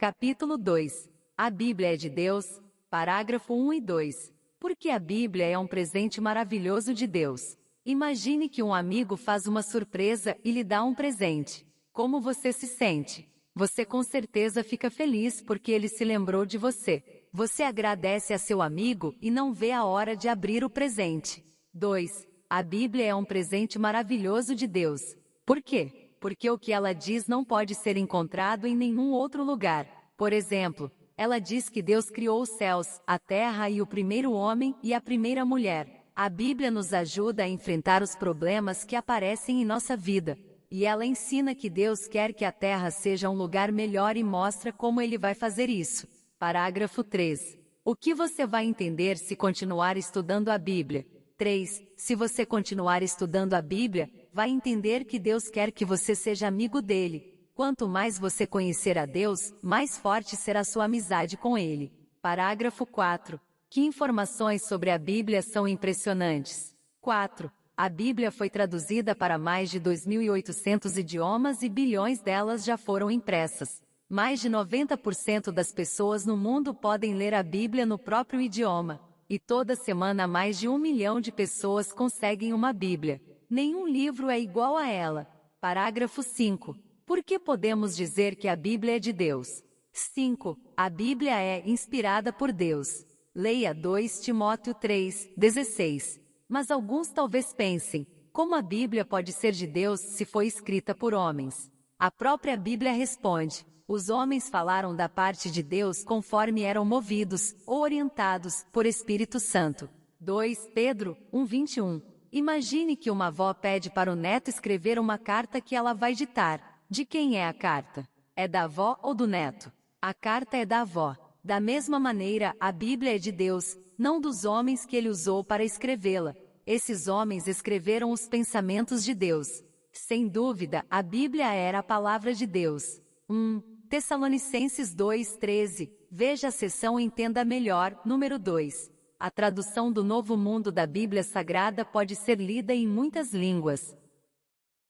Capítulo 2. A Bíblia é de Deus. Parágrafo 1 e 2. Porque a Bíblia é um presente maravilhoso de Deus. Imagine que um amigo faz uma surpresa e lhe dá um presente. Como você se sente? Você com certeza fica feliz porque ele se lembrou de você. Você agradece a seu amigo e não vê a hora de abrir o presente. 2. A Bíblia é um presente maravilhoso de Deus. Por quê? Porque o que ela diz não pode ser encontrado em nenhum outro lugar. Por exemplo, ela diz que Deus criou os céus, a terra e o primeiro homem e a primeira mulher. A Bíblia nos ajuda a enfrentar os problemas que aparecem em nossa vida. E ela ensina que Deus quer que a terra seja um lugar melhor e mostra como ele vai fazer isso. Parágrafo 3. O que você vai entender se continuar estudando a Bíblia? 3. Se você continuar estudando a Bíblia, vai entender que Deus quer que você seja amigo dele. Quanto mais você conhecer a Deus, mais forte será sua amizade com ele. Parágrafo 4. Que informações sobre a Bíblia são impressionantes? 4. A Bíblia foi traduzida para mais de 2.800 idiomas e bilhões delas já foram impressas. Mais de 90% das pessoas no mundo podem ler a Bíblia no próprio idioma. E toda semana mais de 1 milhão de pessoas conseguem uma Bíblia. Nenhum livro é igual a ela. Parágrafo 5. Por que podemos dizer que a Bíblia é de Deus? 5. A Bíblia é inspirada por Deus. Leia 2 Timóteo 3:16. Mas alguns talvez pensem, como a Bíblia pode ser de Deus se foi escrita por homens? A própria Bíblia responde: os homens falaram da parte de Deus conforme eram movidos, ou orientados, por Espírito Santo. 2 Pedro 1:21. Imagine que uma avó pede para o neto escrever uma carta que ela vai ditar. De quem é a carta? É da avó ou do neto? A carta é da avó. Da mesma maneira, a Bíblia é de Deus, não dos homens que ele usou para escrevê-la. Esses homens escreveram os pensamentos de Deus. Sem dúvida, a Bíblia era a palavra de Deus. 1 Tessalonicenses 2:13. Veja a seção Entenda Melhor, número 2. A tradução do Novo Mundo da Bíblia Sagrada pode ser lida em muitas línguas.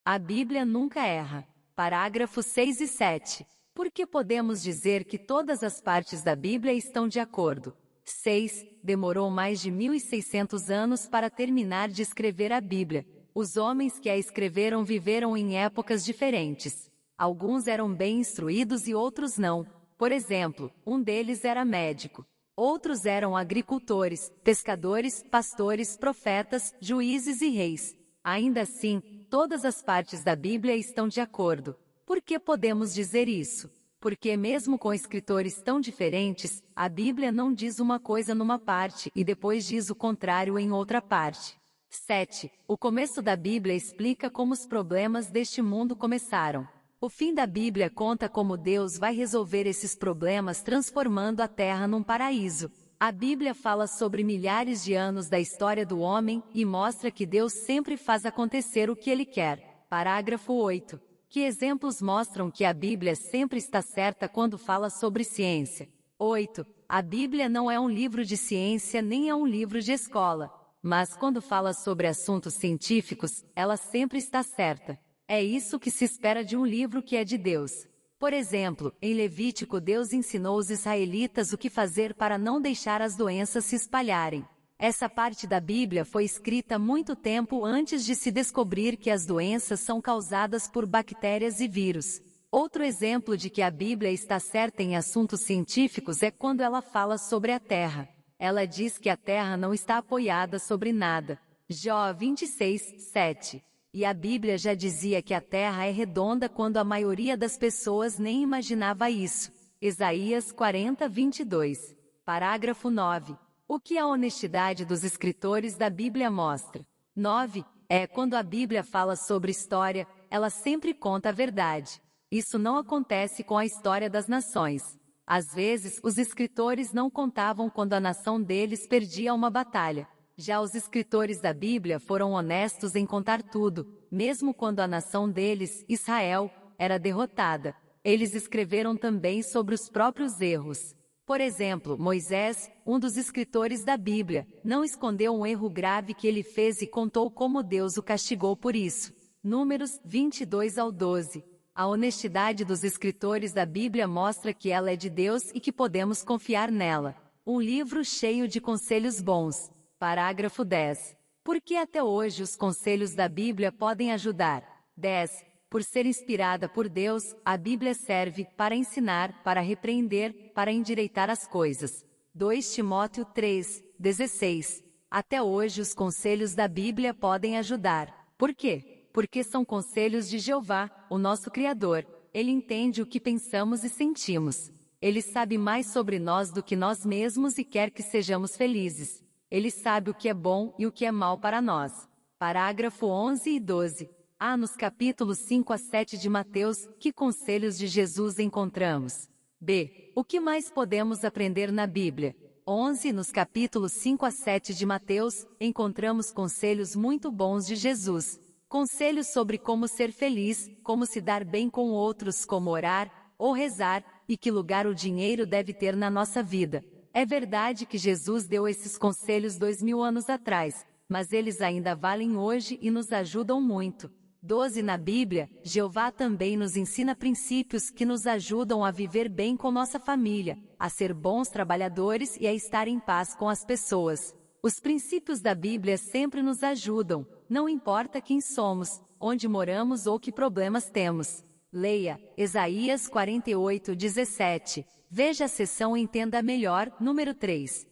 A Bíblia nunca erra. Parágrafos 6 e 7. Por que podemos dizer que todas as partes da Bíblia estão de acordo? 6. Demorou mais de 1.600 anos para terminar de escrever a Bíblia. Os homens que a escreveram viveram em épocas diferentes. Alguns eram bem instruídos e outros não. Por exemplo, um deles era médico. Outros eram agricultores, pescadores, pastores, profetas, juízes e reis. Ainda assim, todas as partes da Bíblia estão de acordo. Por que podemos dizer isso? Porque mesmo com escritores tão diferentes, a Bíblia não diz uma coisa numa parte e depois diz o contrário em outra parte. 7. O começo da Bíblia explica como os problemas deste mundo começaram. O fim da Bíblia conta como Deus vai resolver esses problemas transformando a Terra num paraíso. A Bíblia fala sobre milhares de anos da história do homem e mostra que Deus sempre faz acontecer o que Ele quer. Parágrafo 8. Que exemplos mostram que a Bíblia sempre está certa quando fala sobre ciência? 8. A Bíblia não é um livro de ciência nem é um livro de escola. Mas quando fala sobre assuntos científicos, ela sempre está certa. É isso que se espera de um livro que é de Deus. Por exemplo, em Levítico Deus ensinou os israelitas o que fazer para não deixar as doenças se espalharem. Essa parte da Bíblia foi escrita muito tempo antes de se descobrir que as doenças são causadas por bactérias e vírus. Outro exemplo de que a Bíblia está certa em assuntos científicos é quando ela fala sobre a Terra. Ela diz que a Terra não está apoiada sobre nada. Jó 26:7. E a Bíblia já dizia que a Terra é redonda quando a maioria das pessoas nem imaginava isso. Isaías 40:22. Parágrafo 9. O que a honestidade dos escritores da Bíblia mostra? 9. Quando a Bíblia fala sobre história, ela sempre conta a verdade. Isso não acontece com a história das nações. Às vezes, os escritores não contavam quando a nação deles perdia uma batalha. Já os escritores da Bíblia foram honestos em contar tudo, mesmo quando a nação deles, Israel, era derrotada. Eles escreveram também sobre os próprios erros. Por exemplo, Moisés, um dos escritores da Bíblia, não escondeu um erro grave que ele fez e contou como Deus o castigou por isso. Números 22 ao 12. A honestidade dos escritores da Bíblia mostra que ela é de Deus e que podemos confiar nela. Um livro cheio de conselhos bons. Parágrafo 10. Por que até hoje os conselhos da Bíblia podem ajudar? 10. Por ser inspirada por Deus, a Bíblia serve para ensinar, para repreender, para endireitar as coisas. 2 Timóteo 3, 16. Até hoje os conselhos da Bíblia podem ajudar. Por quê? Porque são conselhos de Jeová, o nosso Criador. Ele entende o que pensamos e sentimos. Ele sabe mais sobre nós do que nós mesmos e quer que sejamos felizes. Ele sabe o que é bom e o que é mal para nós. Parágrafo 11 e 12. Nos capítulos 5 a 7 de Mateus, que conselhos de Jesus encontramos? B. O que mais podemos aprender na Bíblia? 11. Nos capítulos 5 a 7 de Mateus, encontramos conselhos muito bons de Jesus. Conselhos sobre como ser feliz, como se dar bem com outros, como orar, ou rezar, e que lugar o dinheiro deve ter na nossa vida. É verdade que Jesus deu esses conselhos 2000 anos atrás, mas eles ainda valem hoje e nos ajudam muito. 12. Na Bíblia, Jeová também nos ensina princípios que nos ajudam a viver bem com nossa família, a ser bons trabalhadores e a estar em paz com as pessoas. Os princípios da Bíblia sempre nos ajudam, não importa quem somos, onde moramos ou que problemas temos. Leia Isaías 48, 17. Veja a seção Entenda Melhor, número 3.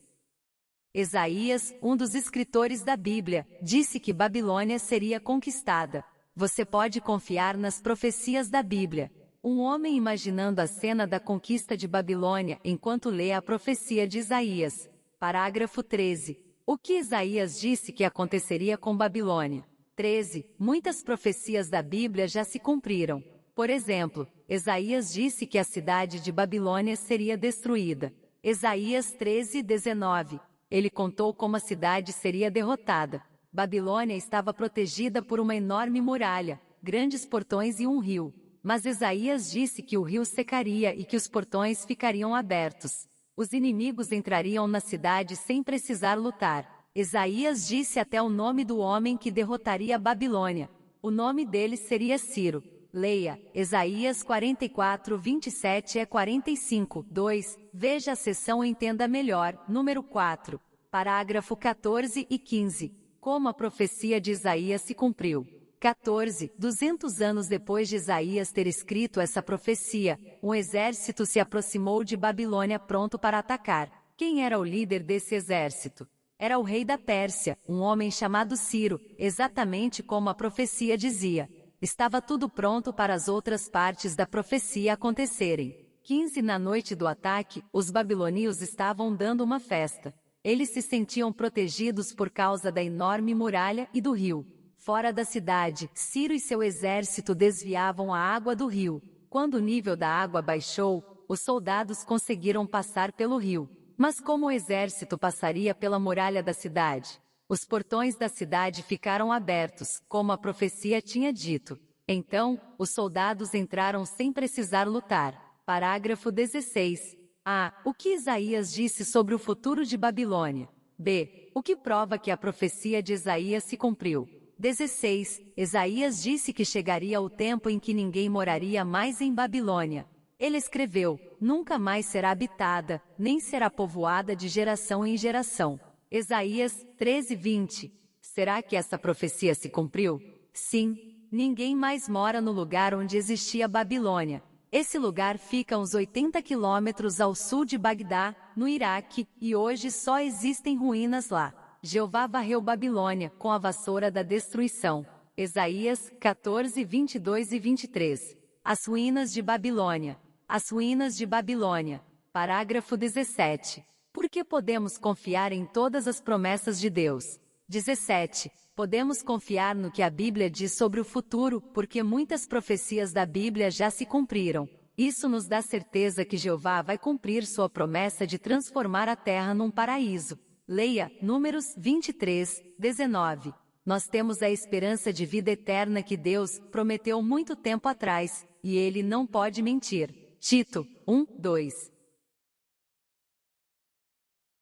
Isaías, um dos escritores da Bíblia, disse que Babilônia seria conquistada. Você pode confiar nas profecias da Bíblia. Um homem imaginando a cena da conquista de Babilônia enquanto lê a profecia de Isaías. Parágrafo 13. O que Isaías disse que aconteceria com Babilônia? 13. Muitas profecias da Bíblia já se cumpriram. Por exemplo, Isaías disse que a cidade de Babilônia seria destruída. Isaías 13, 19. Ele contou como a cidade seria derrotada. Babilônia estava protegida por uma enorme muralha, grandes portões e um rio. Mas Isaías disse que o rio secaria e que os portões ficariam abertos. Os inimigos entrariam na cidade sem precisar lutar. Isaías disse até o nome do homem que derrotaria Babilônia. O nome dele seria Ciro. Leia Isaías 44, 27 a 45, 2. Veja a seção Entenda Melhor, número 4. Parágrafo 14 e 15. Como a profecia de Isaías se cumpriu. 14. 200 anos depois de Isaías ter escrito essa profecia, um exército se aproximou de Babilônia pronto para atacar. Quem era o líder desse exército? Era o rei da Pérsia, um homem chamado Ciro, exatamente como a profecia dizia. Estava tudo pronto para as outras partes da profecia acontecerem. 15. Na noite do ataque, os babilônios estavam dando uma festa. Eles se sentiam protegidos por causa da enorme muralha e do rio. Fora da cidade, Ciro e seu exército desviavam a água do rio. Quando o nível da água baixou, os soldados conseguiram passar pelo rio. Mas como o exército passaria pela muralha da cidade? Os portões da cidade ficaram abertos, como a profecia tinha dito. Então, os soldados entraram sem precisar lutar. Parágrafo 16. O que Isaías disse sobre o futuro de Babilônia? B. O que prova que a profecia de Isaías se cumpriu? 16. Isaías disse que chegaria o tempo em que ninguém moraria mais em Babilônia. Ele escreveu: nunca mais será habitada, nem será povoada de geração em geração. Isaías 13, 20. Será que essa profecia se cumpriu? Sim. Ninguém mais mora no lugar onde existia Babilônia. Esse lugar fica a uns 80 quilômetros ao sul de Bagdá, no Iraque, e hoje só existem ruínas lá. Jeová varreu Babilônia com a vassoura da destruição. Isaías 14, 22 e 23. As ruínas de Babilônia. As ruínas de Babilônia. Parágrafo 17. Por que podemos confiar em todas as promessas de Deus? 17. Podemos confiar no que a Bíblia diz sobre o futuro, porque muitas profecias da Bíblia já se cumpriram. Isso nos dá certeza que Jeová vai cumprir sua promessa de transformar a terra num paraíso. Leia Números 23, 19. Nós temos a esperança de vida eterna que Deus prometeu muito tempo atrás, e Ele não pode mentir. Tito 1, 2.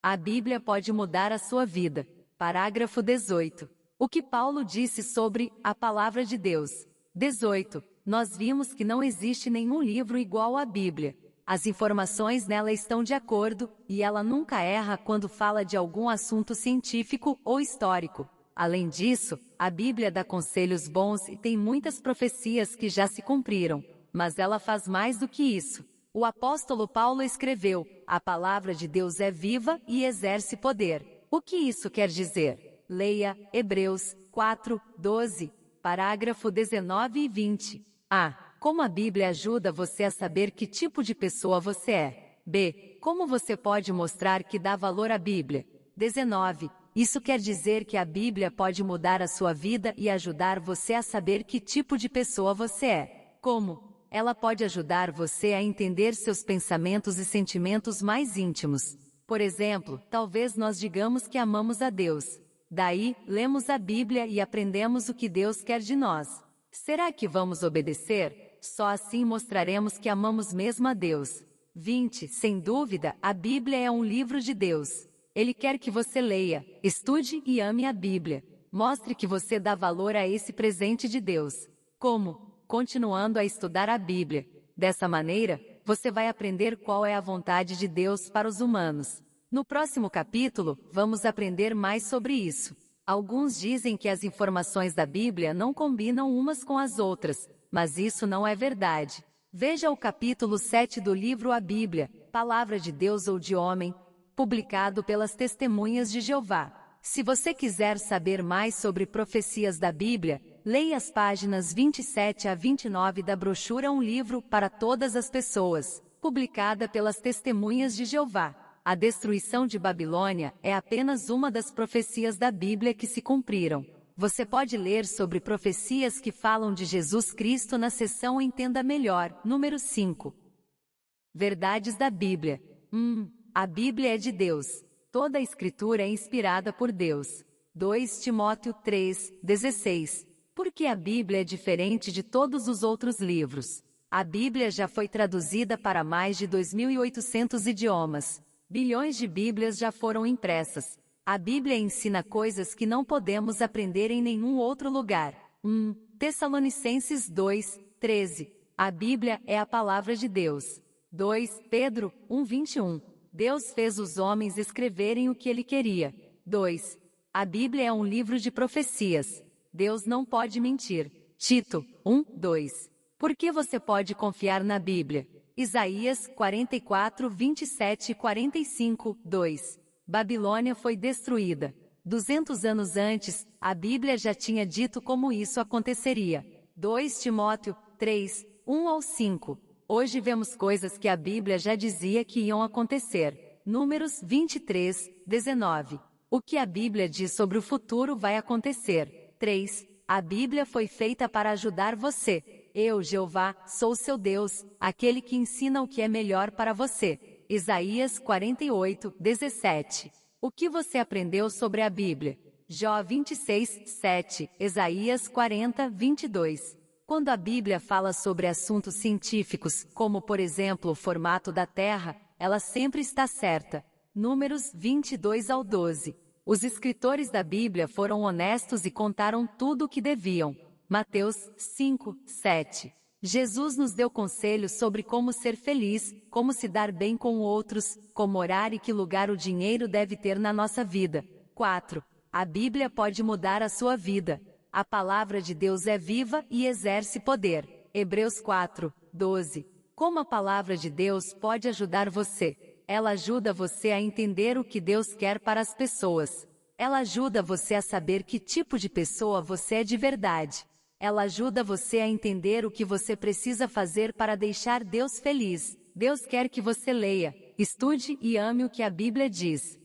A Bíblia pode mudar a sua vida. Parágrafo 18. O que Paulo disse sobre a palavra de Deus? 18. Nós vimos que não existe nenhum livro igual à Bíblia. As informações nela estão de acordo, e ela nunca erra quando fala de algum assunto científico ou histórico. Além disso, a Bíblia dá conselhos bons e tem muitas profecias que já se cumpriram. Mas ela faz mais do que isso. O apóstolo Paulo escreveu: a palavra de Deus é viva e exerce poder. O que isso quer dizer? Leia Hebreus 4:12, parágrafo 19 e 20. A. Como a Bíblia ajuda você a saber que tipo de pessoa você é. B. Como você pode mostrar que dá valor à Bíblia. 19. Isso quer dizer que a Bíblia pode mudar a sua vida e ajudar você a saber que tipo de pessoa você é. Como? Ela pode ajudar você a entender seus pensamentos e sentimentos mais íntimos. Por exemplo, talvez nós digamos que amamos a Deus. Daí, lemos a Bíblia e aprendemos o que Deus quer de nós. Será que vamos obedecer? Só assim mostraremos que amamos mesmo a Deus. 20. Sem dúvida, a Bíblia é um livro de Deus. Ele quer que você leia, estude e ame a Bíblia. Mostre que você dá valor a esse presente de Deus. Como? Continuando a estudar a Bíblia. Dessa maneira, você vai aprender qual é a vontade de Deus para os humanos. No próximo capítulo, vamos aprender mais sobre isso. Alguns dizem que as informações da Bíblia não combinam umas com as outras, mas isso não é verdade. Veja o capítulo 7 do livro A Bíblia, Palavra de Deus ou de Homem, publicado pelas Testemunhas de Jeová. Se você quiser saber mais sobre profecias da Bíblia, leia as páginas 27 a 29 da brochura Um Livro para Todas as Pessoas, publicada pelas Testemunhas de Jeová. A destruição de Babilônia é apenas uma das profecias da Bíblia que se cumpriram. Você pode ler sobre profecias que falam de Jesus Cristo na seção Entenda Melhor, número 5. Verdades da Bíblia. A Bíblia é de Deus. Toda a Escritura é inspirada por Deus. 2 Timóteo 3:16. Por que a Bíblia é diferente de todos os outros livros? A Bíblia já foi traduzida para mais de 2.800 idiomas. Bilhões de Bíblias já foram impressas. A Bíblia ensina coisas que não podemos aprender em nenhum outro lugar. 1 Tessalonicenses 2:13. A Bíblia é a palavra de Deus. 2 Pedro 1:21. Deus fez os homens escreverem o que ele queria. 2. A Bíblia é um livro de profecias. Deus não pode mentir. Tito 1:2. Por que você pode confiar na Bíblia? Isaías 44:27 e 45:2. Babilônia foi destruída. 200 anos antes, a Bíblia já tinha dito como isso aconteceria. 2 Timóteo 3:1 ao 5. Hoje vemos coisas que a Bíblia já dizia que iam acontecer. Números 23:19. O que a Bíblia diz sobre o futuro vai acontecer. 3. A Bíblia foi feita para ajudar você. Eu, Jeová, sou seu Deus, aquele que ensina o que é melhor para você. Isaías 48:17. O que você aprendeu sobre a Bíblia? Jó 26:7, Isaías 40:22. Quando a Bíblia fala sobre assuntos científicos, como por exemplo o formato da Terra, ela sempre está certa. Números 22 ao 12. Os escritores da Bíblia foram honestos e contaram tudo o que deviam. Mateus 5:7. Jesus nos deu conselhos sobre como ser feliz, como se dar bem com outros, como orar e que lugar o dinheiro deve ter na nossa vida. 4. A Bíblia pode mudar a sua vida. A palavra de Deus é viva e exerce poder. Hebreus 4:12. Como a palavra de Deus pode ajudar você? Ela ajuda você a entender o que Deus quer para as pessoas. Ela ajuda você a saber que tipo de pessoa você é de verdade. Ela ajuda você a entender o que você precisa fazer para deixar Deus feliz. Deus quer que você leia, estude e ame o que a Bíblia diz.